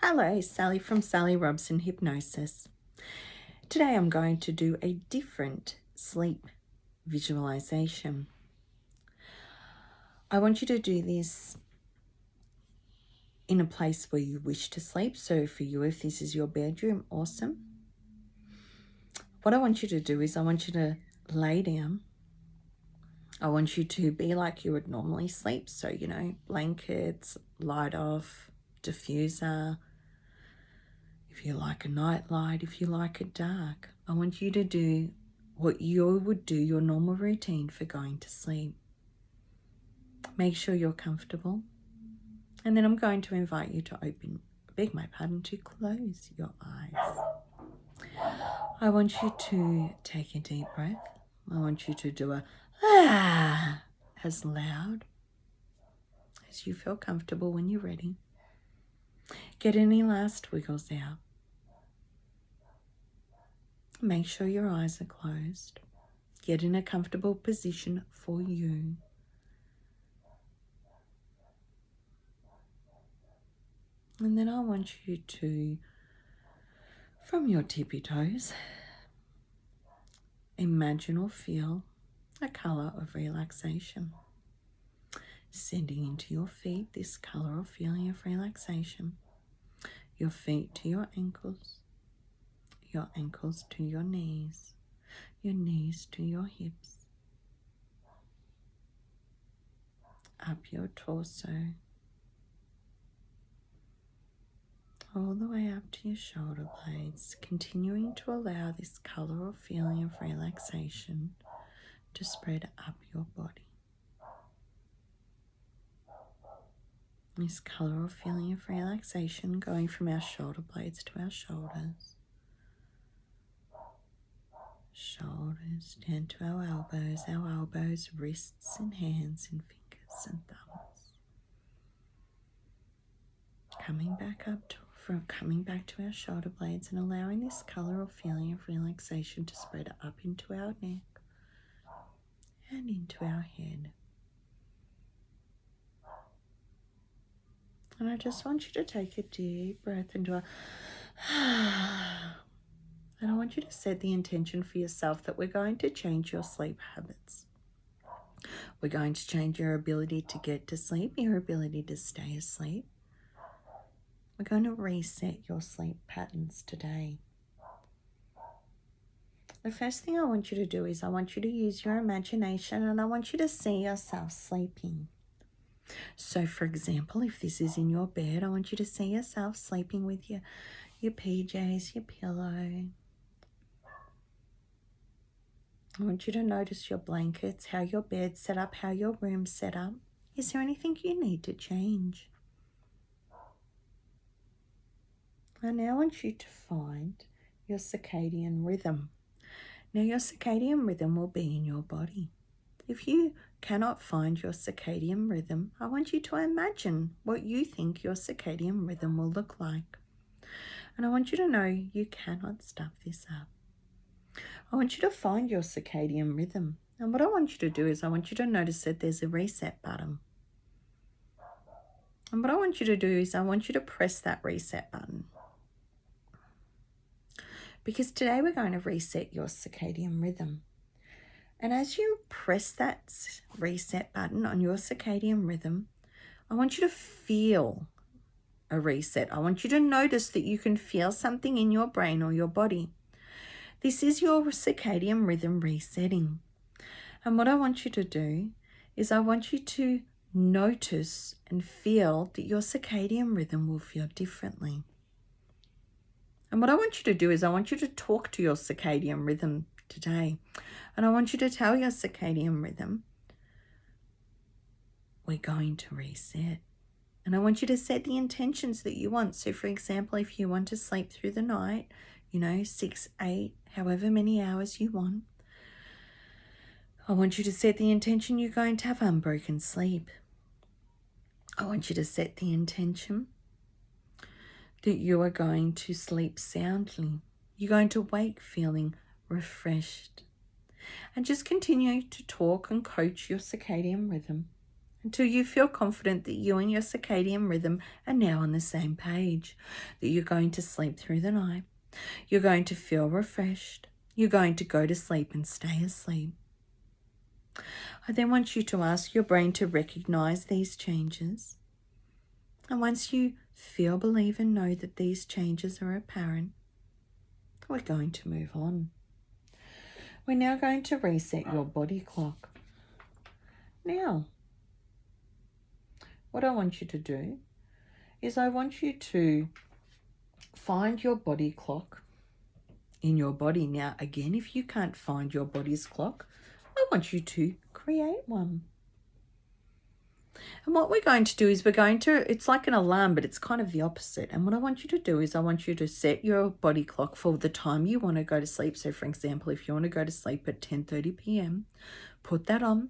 Hello, Sally from Sally Robson Hypnosis. Today I'm going to do a different sleep visualization. I want you to do this in a place where you wish to sleep. So for you, if this is your bedroom, awesome. What I want you to do is I want you to lay down. I want you to be like you would normally sleep. So, blankets, light off, diffuser. If you like a night light, if you like it dark, I want you to do what you would do, your normal routine for going to sleep. Make sure you're comfortable. And then I'm going to invite you to to close your eyes. I want you to take a deep breath. I want you to do a as loud as you feel comfortable when you're ready. Get any last wiggles out. Make sure your eyes are closed. Get in a comfortable position for you. And then I want you to, from your tippy toes, imagine or feel a colour of relaxation. Sending into your feet this colour or feeling of relaxation. Your feet to your ankles to your knees to your hips, up your torso, all the way up to your shoulder blades, continuing to allow this colour or feeling of relaxation to spread up your body. This colour or feeling of relaxation going from our shoulder blades to our shoulders down to our elbows, wrists and hands and fingers and thumbs. Coming back to our shoulder blades and allowing this colour or feeling of relaxation to spread up into our neck and into our head. And I just want you to take a deep breath into a and I want you to set the intention for yourself that we're going to change your sleep habits. We're going to change your ability to get to sleep, your ability to stay asleep. We're going to reset your sleep patterns today. The first thing I want you to do is I want you to use your imagination and I want you to see yourself sleeping. So for example, if this is in your bed, I want you to see yourself sleeping with your PJs, your pillow. I want you to notice your blankets, how your bed's set up, how your room's set up. Is there anything you need to change? I now want you to find your circadian rhythm. Now your circadian rhythm will be in your body. If you cannot find your circadian rhythm, I want you to imagine what you think your circadian rhythm will look like. And I want you to know you cannot stuff this up. I want you to find your circadian rhythm. And what I want you to do is I want you to notice that there's a reset button. And what I want you to do is I want you to press that reset button. Because today we're going to reset your circadian rhythm. And as you press that reset button on your circadian rhythm, I want you to feel a reset. I want you to notice that you can feel something in your brain or your body. This is your circadian rhythm resetting. And what I want you to do is I want you to notice and feel that your circadian rhythm will feel differently. And what I want you to do is I want you to talk to your circadian rhythm today. And I want you to tell your circadian rhythm, we're going to reset. And I want you to set the intentions that you want. So for example, if you want to sleep through the night, 6, 8, however many hours you want, I want you to set the intention you're going to have unbroken sleep. I want you to set the intention that you are going to sleep soundly. You're going to wake feeling refreshed. And just continue to talk and coach your circadian rhythm until you feel confident that you and your circadian rhythm are now on the same page, that you're going to sleep through the night. You're going to feel refreshed. You're going to go to sleep and stay asleep. I then want you to ask your brain to recognize these changes. And once you feel, believe, and know that these changes are apparent, we're going to move on. We're now going to reset your body clock. Now, what I want you to do is I want you to find your body clock in your body. Now, again, if you can't find your body's clock, I want you to create one. And what we're going to do is it's like an alarm, but it's kind of the opposite. And what I want you to do is I want you to set your body clock for the time you want to go to sleep. So, for example, if you want to go to sleep at 10:30 p.m., put that on.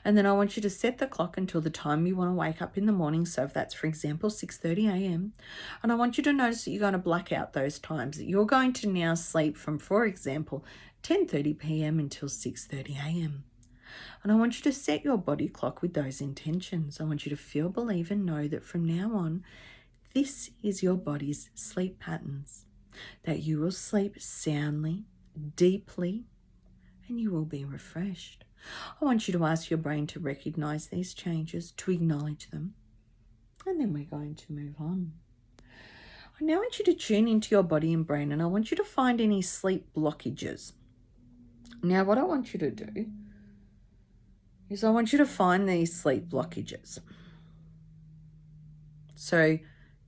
And then I want you to set the clock until the time you want to wake up in the morning. So if that's, for example, 6:30 a.m. And I want you to notice that you're going to black out those times. That you're going to now sleep from, for example, 10:30 p.m. until 6:30 a.m. And I want you to set your body clock with those intentions. I want you to feel, believe, and know that from now on, this is your body's sleep patterns. That you will sleep soundly, deeply, and you will be refreshed. I want you to ask your brain to recognize these changes, to acknowledge them, and then we're going to move on. I now want you to tune into your body and brain, and I want you to find any sleep blockages. Now, what I want you to do is I want you to find these sleep blockages. So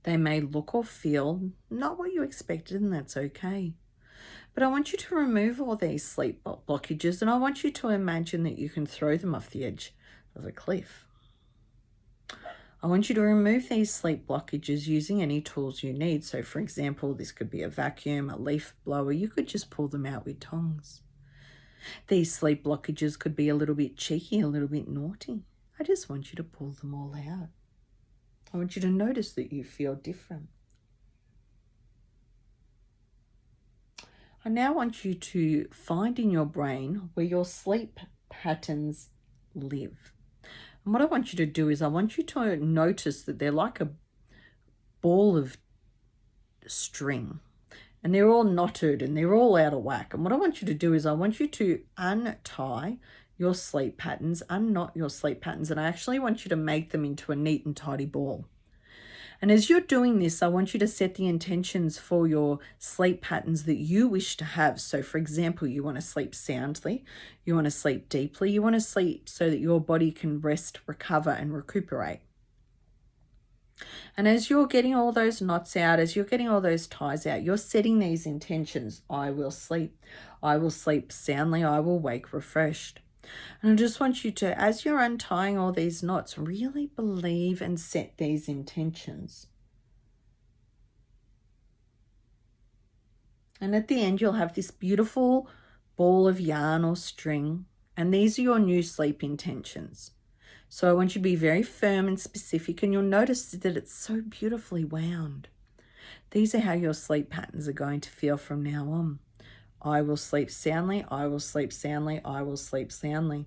they may look or feel not what you expected, and that's okay. But I want you to remove all these sleep blockages, and I want you to imagine that you can throw them off the edge of a cliff. I want you to remove these sleep blockages using any tools you need. So, for example, this could be a vacuum, a leaf blower. You could just pull them out with tongs. These sleep blockages could be a little bit cheeky, a little bit naughty. I just want you to pull them all out. I want you to notice that you feel different. I now want you to find in your brain where your sleep patterns live. And what I want you to do is I want you to notice that they're like a ball of string, and they're all knotted and they're all out of whack. And what I want you to do is I want you to untie your sleep patterns, unknot your sleep patterns, and I actually want you to make them into a neat and tidy ball. And as you're doing this, I want you to set the intentions for your sleep patterns that you wish to have. So, for example, you want to sleep soundly, you want to sleep deeply, you want to sleep so that your body can rest, recover, and recuperate. And as you're getting all those knots out, as you're getting all those ties out, you're setting these intentions. I will sleep soundly, I will wake refreshed. And I just want you to, as you're untying all these knots, really believe and set these intentions. And at the end, you'll have this beautiful ball of yarn or string, and these are your new sleep intentions. So I want you to be very firm and specific, and you'll notice that it's so beautifully wound. These are how your sleep patterns are going to feel from now on. I will sleep soundly, I will sleep soundly, I will sleep soundly.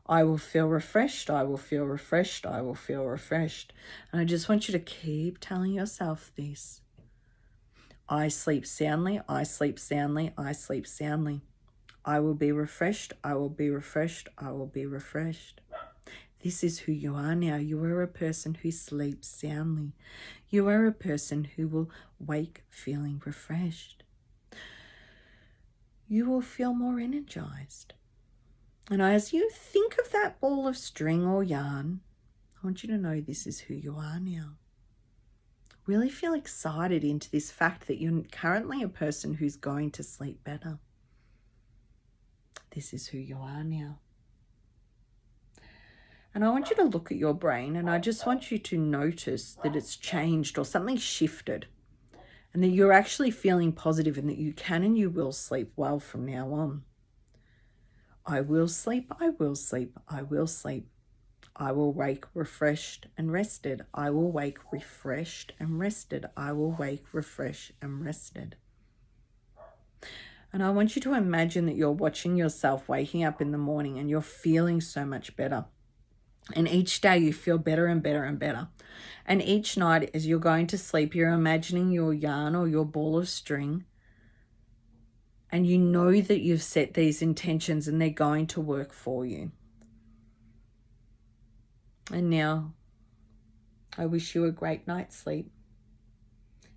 I will feel refreshed, I will feel refreshed, I will feel refreshed. And I just want you to keep telling yourself this. I sleep soundly, I sleep soundly, I sleep soundly. I will be refreshed, I will be refreshed, I will be refreshed. This is who you are now. You are a person who sleeps soundly. You are a person who will wake feeling refreshed. You will feel more energized. And as you think of that ball of string or yarn, I want you to know this is who you are now. Really feel excited into this fact that you're currently a person who's going to sleep better. This is who you are now. And I want you to look at your brain, and I just want you to notice that it's changed or something shifted, and that you're actually feeling positive and that you can and you will sleep well from now on. I will sleep, I will sleep, I will sleep. I will wake refreshed and rested. I will wake refreshed and rested. I will wake refreshed and rested. And I want you to imagine that you're watching yourself waking up in the morning and you're feeling so much better. And each day you feel better and better and better. And each night as you're going to sleep, you're imagining your yarn or your ball of string. And you know that you've set these intentions and they're going to work for you. And now, I wish you a great night's sleep.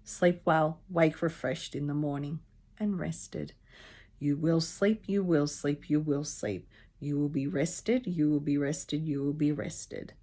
Sleep well, wake refreshed in the morning and rested. You will sleep, you will sleep, you will sleep. You will be rested, you will be rested, you will be rested.